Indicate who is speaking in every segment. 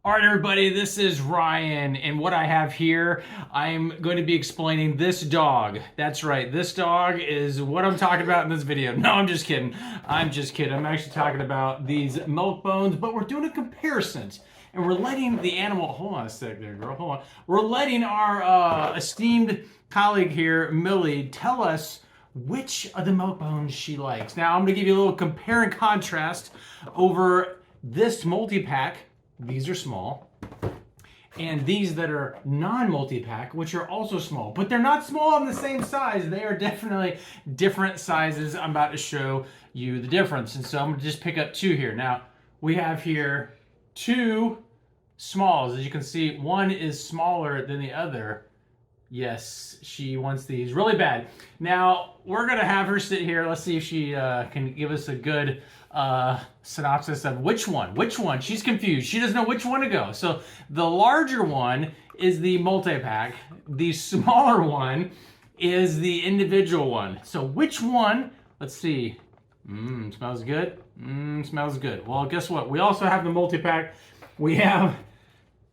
Speaker 1: All right, everybody, this is Ryan, and what I have here, I'm going to be explaining this dog. That's right, this dog is what I'm talking about in this video. No, I'm just kidding. I'm just kidding. I'm actually talking about these milk bones, but we're doing a comparison. And we're letting the animal, hold on a sec there, girl, hold on. We're letting our esteemed colleague here, Millie, tell us which of the milk bones she likes. Now, I'm going to give you a little compare and contrast over this multi-pack. These are small, and these that are non-multi-pack, which are also small, but they're not small in the same size. They are definitely different sizes. I'm about to show you the difference, and so I'm gonna just pick up two here. Now, we have here two smalls. As you can see, one is smaller than the other. Yes, she wants these really bad. Now, we're gonna have her sit here. Let's see if she can give us a good synopsis of which one. She's confused. She doesn't know which one to go. So the larger one is the multi-pack. The smaller one is the individual one. So which one? Let's see. Smells good. Smells good. Well, guess what? We also have the multi-pack. We have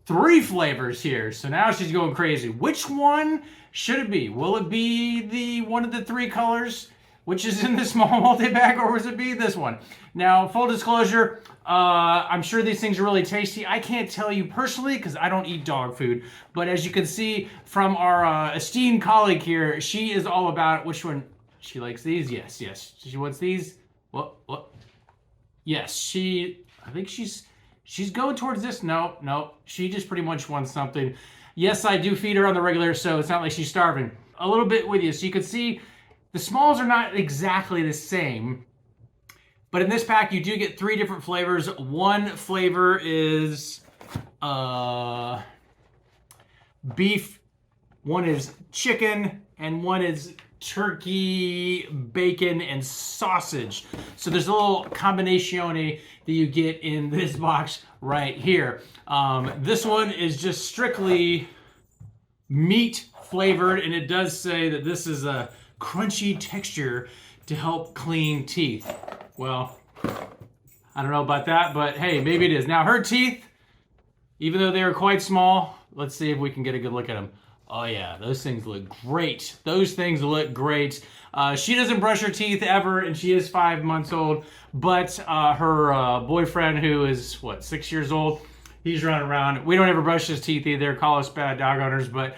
Speaker 1: 3 flavors here. So now she's going crazy. Which one should it be? Will it be the one of the 3 colors, which is in the small multi-pack, or will it be this one? Now, full disclosure, I'm sure these things are really tasty. I can't tell you personally because I don't eat dog food, but as you can see from our esteemed colleague here, she is all about it. Which one? She likes these? Yes. She wants these? What? Yes, I think she's going towards this. No. She just pretty much wants something. Yes, I do feed her on the regular, so it's not like she's starving. A little bit with you. So you can see the smalls are not exactly the same, but in this pack you do get 3 different flavors. One flavor is beef, one is chicken, and one is turkey, bacon, and sausage. So there's a little combinazione that you get in this box right here. This one is just strictly meat flavored, and it does say that this is a crunchy texture to help clean teeth. Well, I don't know about that, but hey, maybe it is. Now her teeth, even though they are quite small, let's see if we can get a good look at them. Oh yeah, those things look great. Those things look great. She doesn't brush her teeth ever, and she is 5 months old, but her boyfriend, who is, 6 years old, he's running around. We don't ever brush his teeth either, call us bad dog owners, but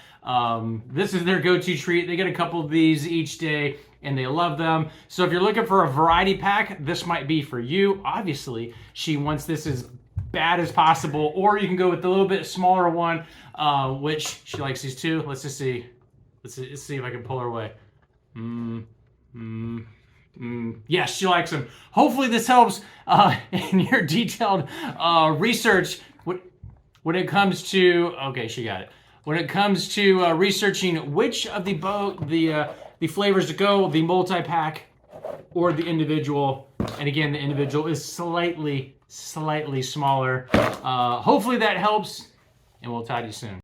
Speaker 1: this is their go-to treat. They get a couple of these each day, and they love them. So if you're looking for a variety pack, this might be for you. Obviously, she wants this as bad as possible, or you can go with the little bit smaller one, which she likes these too. Let's just see. Let's see if I can pull her away. Yes, she likes them. Hopefully this helps in your detailed research when it comes to, okay, she got it. When it comes to researching which of the flavors to go, the multi-pack or the individual. And again, the individual is slightly smaller. Hopefully that helps, and we'll talk to you soon.